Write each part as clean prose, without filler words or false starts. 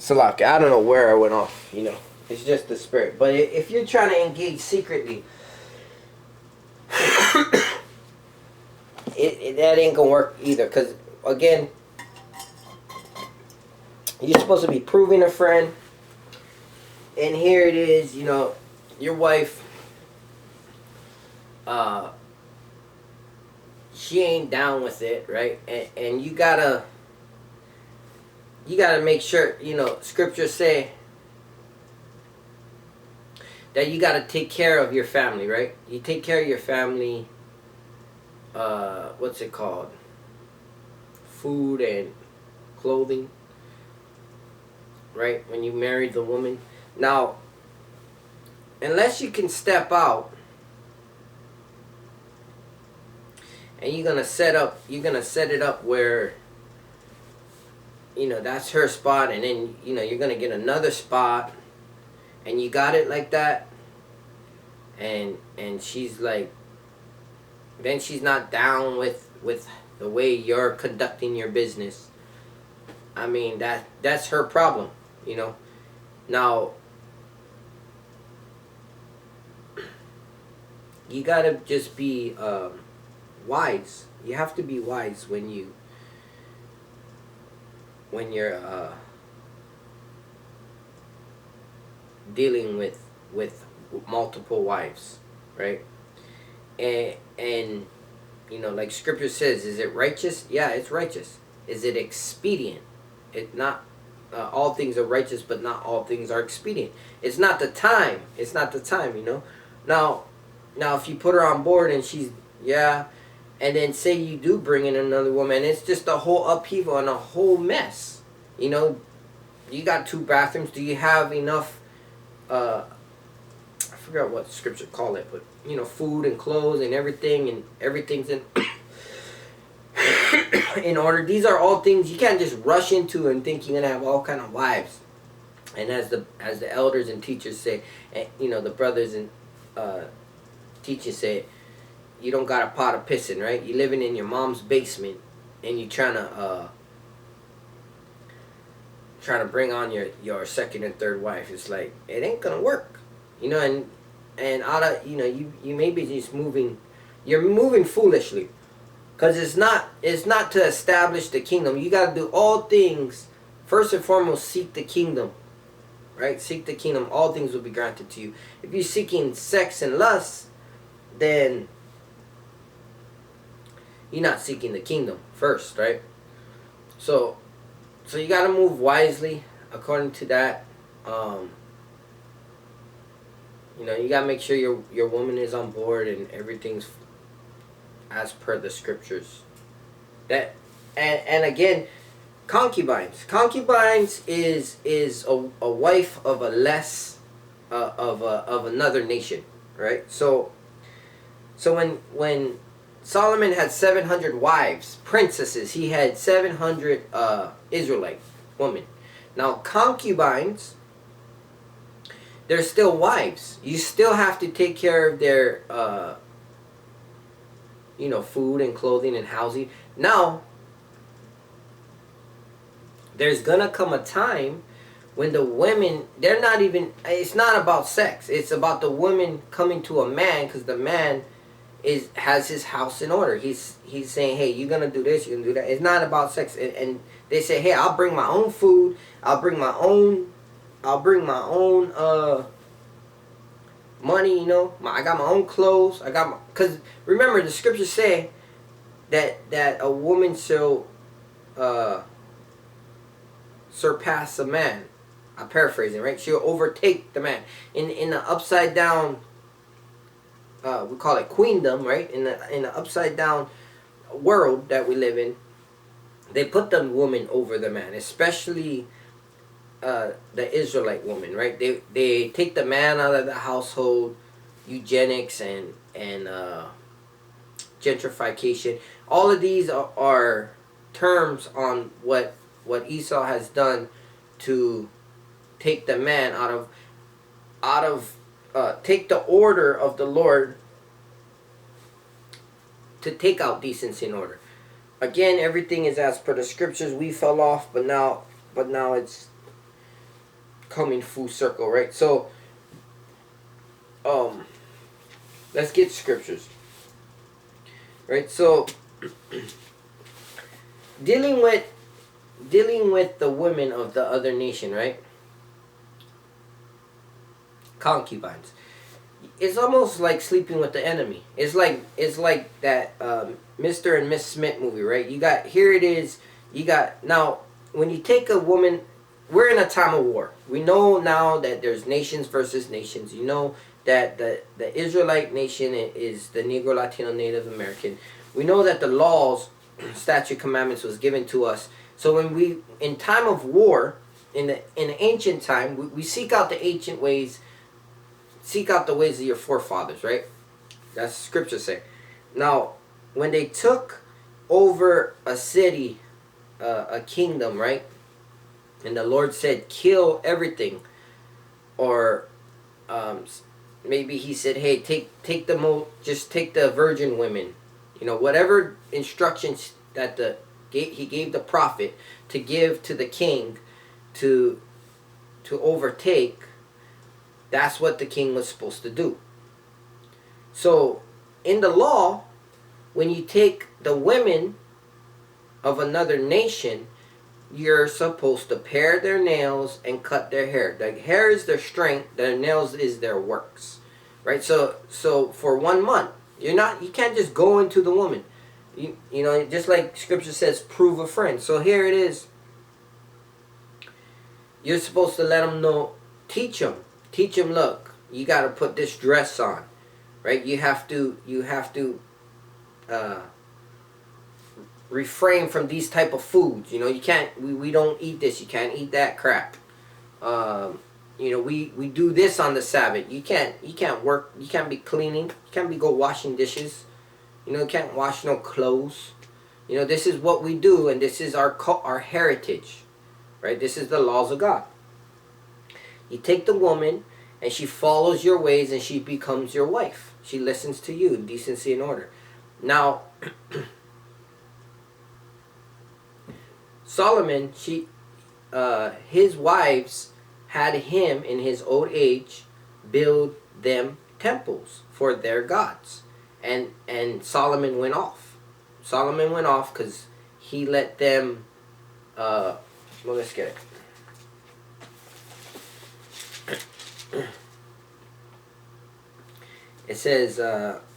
Salak, I don't know where I went off, It's just the spirit. But if you're trying to engage secretly, that ain't gonna work either. Because, again, you're supposed to be proving a friend. And here it is, your wife, she ain't down with it, right? And you gotta make sure, scriptures say that you gotta take care of your family, right? You take care of your family, what's it called? Food and clothing, right? When you marry the woman. Now, unless you can step out and you're gonna set it up where that's her spot, and then you're gonna get another spot, and you got it like that, and she's like, then she's not down with the way you're conducting your business. I mean, that's her problem, Now, you gotta just be wise. You have to be wise when you're dealing with multiple wives, right? And like scripture says, is it righteous? Yeah, it's righteous. Is it expedient? It not. All things are righteous, but not all things are expedient. It's not the time. It's not the time, Now, if you put her on board and she's, yeah, and then say you do bring in another woman, it's just a whole upheaval and a whole mess. You got 2 bathrooms. Do you have enough, I forgot what scripture call it, but, food and clothes and everything's in in order. These are all things you can't just rush into and think you're gonna have all kind of wives. And as the elders and teachers say, the brothers and teachers say, you don't got a pot of pissing, right? You living in your mom's basement, and you trying to bring on your second and third wife. It's like, it ain't gonna work, and out of you may be just you're moving foolishly. Because it's not to establish the kingdom. You got to do all things. First and foremost, seek the kingdom. Right? Seek the kingdom. All things will be granted to you. If you're seeking sex and lust, then you're not seeking the kingdom first, right? So you got to move wisely according to that. You got to make sure your woman is on board and everything's as per the scriptures. That and again, concubines is a wife of a less of another nation, right? So when Solomon had 700 wives, princesses, he had 700 Israelite women. Now concubines, they're still wives. You still have to take care of their food and clothing and housing. Now, there's gonna come a time when the women, it's not about sex. It's about the women coming to a man, because the man has his house in order. He's saying, hey, you're gonna do this, you're gonna do that. It's not about sex. And they say, hey, I'll bring my own food. I'll bring my own money, I got my own clothes. Because remember, the scriptures say that a woman shall surpass a man. I'm paraphrasing, right? She'll overtake the man. In the upside down, we call it queendom, right? In the upside down world that we live in, they put the woman over the man, especially the Israelite woman, right? They take the man out of the household, eugenics and gentrification. All of these are terms on what Esau has done to take the man out of take the order of the Lord, to take out decency and order. Again, everything is as per the scriptures. We fell off, but now it's coming full circle, right? So, let's get scriptures, right? So, dealing with the women of the other nation, right? Concubines. It's almost like sleeping with the enemy. It's like that Mr. and Miss Smith movie, right? You got, here it is. You got, now when you take a woman, we're in a time of war. We know now that there's nations versus nations. You know that the Israelite nation is the Negro, Latino, Native American. We know that the laws, statute, commandments was given to us. So when we, in time of war, in the ancient time, we seek out the ancient ways. Seek out the ways of your forefathers, right? That's what scripture say. Now, when they took over a city, a kingdom, right? And the Lord said, kill everything. Or maybe he said, hey, take just take the virgin women. You know, whatever instructions that he gave the prophet to give to the king to overtake. That's what the king was supposed to do. So, in the law, when you take the women of another nation, you're supposed to pare their nails and cut their hair. The hair is their strength, their nails is their works. Right? So for 1 month, you can't just go into the woman. You know, just like scripture says, prove a friend. So here it is. You're supposed to let them know, teach them, look, you got to put this dress on, right? You have to refrain from these type of foods. You know, you can't, we don't eat this, you can't eat that crap. You know, we do this on the Sabbath. You can't work, you can't be cleaning, you can't be go washing dishes. You know, you can't wash no clothes. You know, this is what we do, and this is our heritage, right? This is the laws of God. You take the woman, and she follows your ways, and she becomes your wife. She listens to you, decency and order. Now, Solomon, his wives had him in his old age build them temples for their gods. And Solomon went off. Solomon went off because he let them, well, let's get it. It says,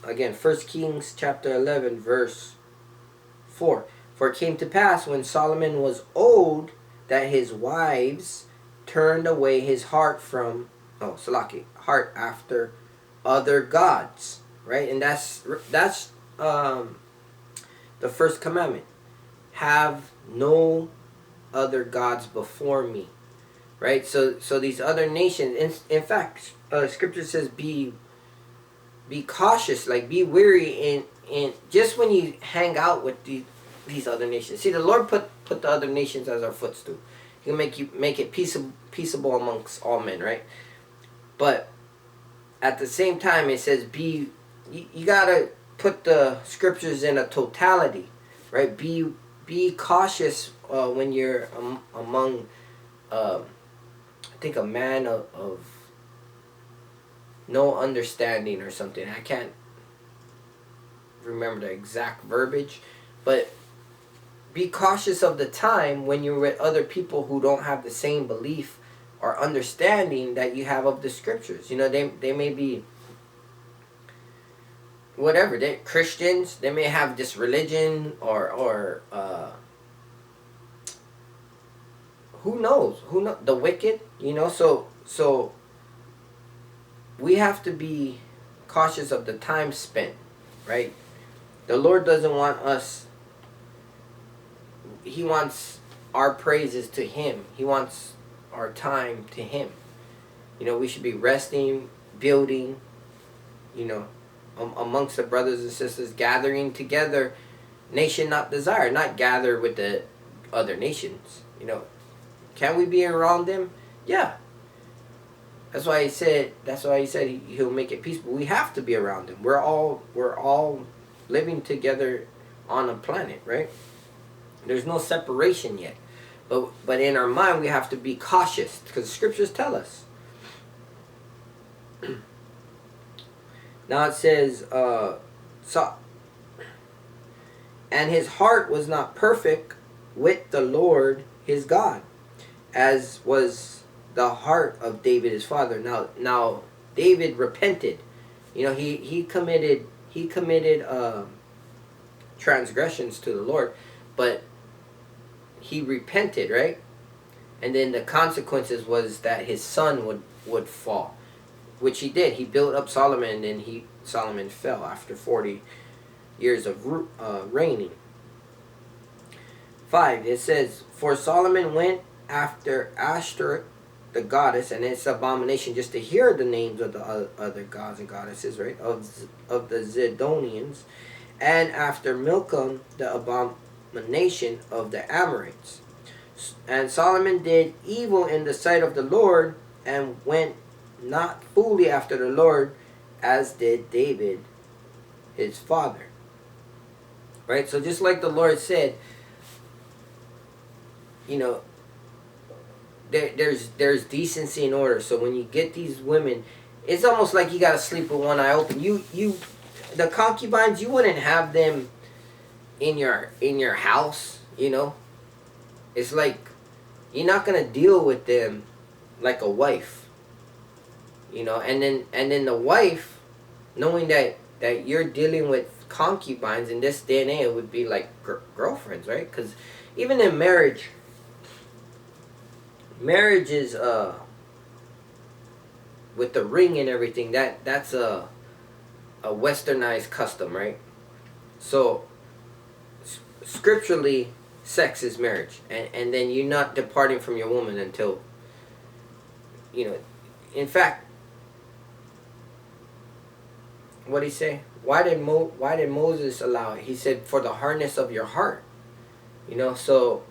again, 1 Kings chapter 11, verse 4. For it came to pass when Solomon was old that his wives turned away his heart from, heart after other gods. Right? And that's the first commandment. Have no other gods before me. Right? So these other nations, in fact, scripture says be cautious, like be wary in just when you hang out with these other nations. See, the Lord put the other nations as our footstool. He can make it peaceable amongst all men, right? But at the same time, it says you gotta put the scriptures in a totality, right? Be cautious when you're among, I think, a man of no understanding or something. I can't remember the exact verbiage, but be cautious of the time when you're with other people who don't have the same belief or understanding that you have of the scriptures. You know, they may be whatever, they're Christians, they may have this religion or who knows the wicked, you know. So we have to be cautious of the time spent, right? The Lord doesn't want us, He wants our praises to Him. He wants our time to Him. You know, we should be resting, building, you know, amongst the brothers and sisters, gathering together, nation not desire, not gather with the other nations. You know, can we be around them? Yeah. That's why he said he'll make it peaceful. We have to be around them. We're all living together on a planet, right? There's no separation yet. But in our mind, we have to be cautious because scriptures tell us. Now it says, so, and his heart was not perfect with the Lord his God, as was the heart of David his father. Now David repented. You know, he committed transgressions to the Lord, but he repented, right? And then the consequences was that his son would fall, which he did. He built up Solomon, and Solomon fell after 40 years of reigning. 5, it says, for Solomon went after Ashtoreth, the goddess, and it's abomination just to hear the names of the other gods and goddesses, right, of the Zidonians, and after Milcom, the abomination of the Amorites. And Solomon did evil in the sight of the Lord, and went not fully after the Lord, as did David his father. Right? So just like the Lord said, you know, there's decency and order. So when you get these women, it's almost like you gotta sleep with one eye open. The concubines, you wouldn't have them in your house, you know. It's like you're not gonna deal with them like a wife, you know. And then the wife, knowing that you're dealing with concubines in this day and age, it would be like girlfriends, right? Because even in marriage is with the ring and everything, that's a westernized custom, right? So scripturally, sex is marriage, and then you're not departing from your woman until, you know. In fact, what did he say? Why did Moses allow it? He said, for the hardness of your heart, you know. So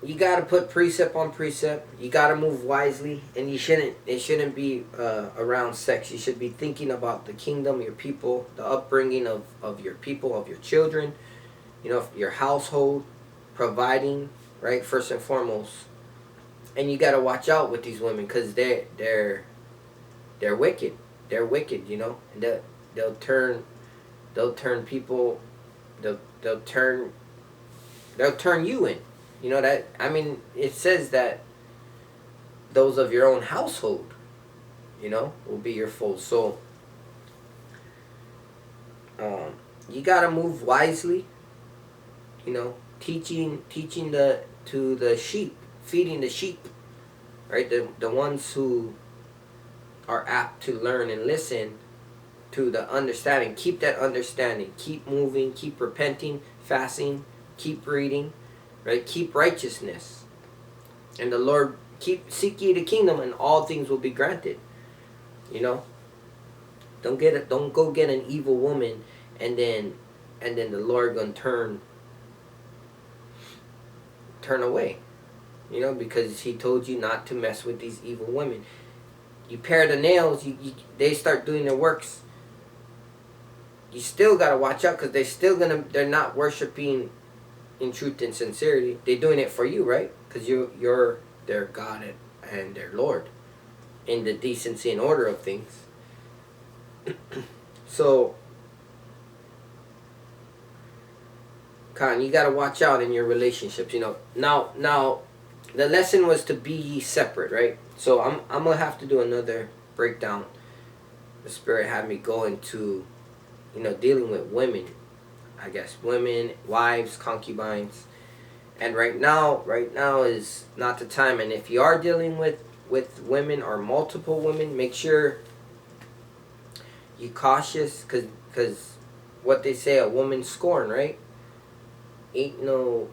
you got to put precept on precept. You got to move wisely, and it shouldn't be around sex. You should be thinking about the kingdom, your people, the upbringing of your people, of your children, you know, your household, providing, right, first and foremost. And you got to watch out with these women, because they're wicked. They're wicked, you know. And they'll turn people, they'll turn you in. You know that, I mean, it says that those of your own household, you know, will be your foes. So you gotta move wisely, you know, teaching to the sheep, feeding the sheep, right? The ones who are apt to learn and listen to the understanding. Keep that understanding. Keep moving. Keep repenting, fasting. Keep reading. Right? Keep righteousness. And the Lord, seek ye the kingdom, and all things will be granted. You know? Don't go get an evil woman, and then the Lord gonna turn away. You know, because he told you not to mess with these evil women. You pare the nails, they start doing their works. You still gotta watch out, because they're not worshiping in truth and sincerity. They're doing it for you, right? Because you're their God and their Lord, in the decency and order of things. So, Khan, you gotta watch out in your relationships. You know, now, the lesson was to be ye separate, right? So I'm gonna have to do another breakdown. The Spirit had me go into, you know, dealing with women. I guess women, wives, concubines, and right now is not the time. And if you are dealing with women or multiple women, make sure you cautious, cause what they say, a woman scorned, right? Ain't no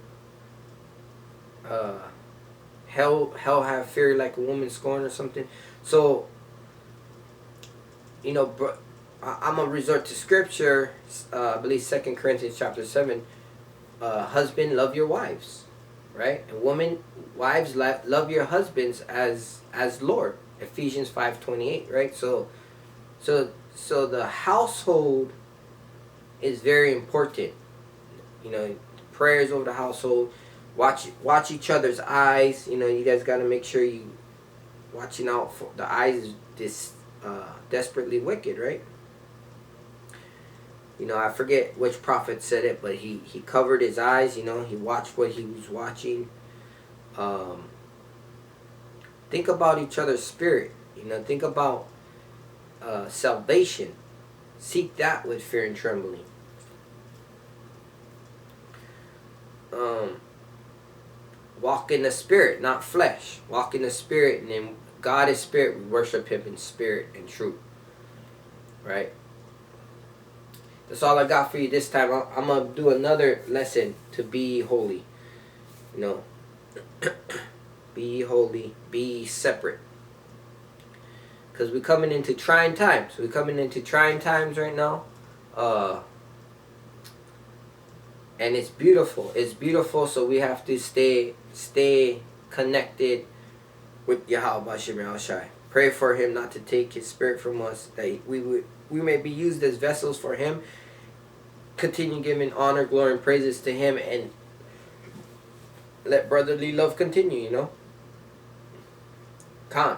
hell have fear like a woman scorned or something. So, you know, I'm going to resort to scripture, I believe 2 Corinthians chapter 7. Husband, love your wives, right? And wives, love your husbands as Lord. Ephesians 5:28, right? So the household is very important. You know, prayers over the household. Watch each other's eyes. You know, you guys got to make sure you watching out for the eyes is this desperately wicked, right? You know, I forget which prophet said it, but he covered his eyes. You know, he watched what he was watching. Think about each other's spirit. You know, think about salvation. Seek that with fear and trembling. Walk in the spirit, not flesh. Walk in the spirit, and then God is spirit. We worship Him in spirit and truth. Right? That's all I got for you this time. I'm going to do another lesson to be holy. You know, be holy, be separate. Because we're coming into trying times. We're coming into trying times right now. And it's beautiful. It's beautiful, so we have to stay connected with Yahweh Hashem Yahushai. Pray for Him not to take His spirit from us, that we may be used as vessels for Him. Continue giving honor, glory, and praises to Him, and let brotherly love continue, you know. Khan.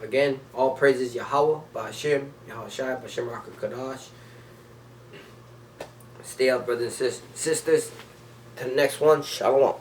Again, all praises Yahweh, Ba'ashem, Yahushai, Ba'ashem Kadash. Stay up, brothers and sisters. To the next one, Shalom.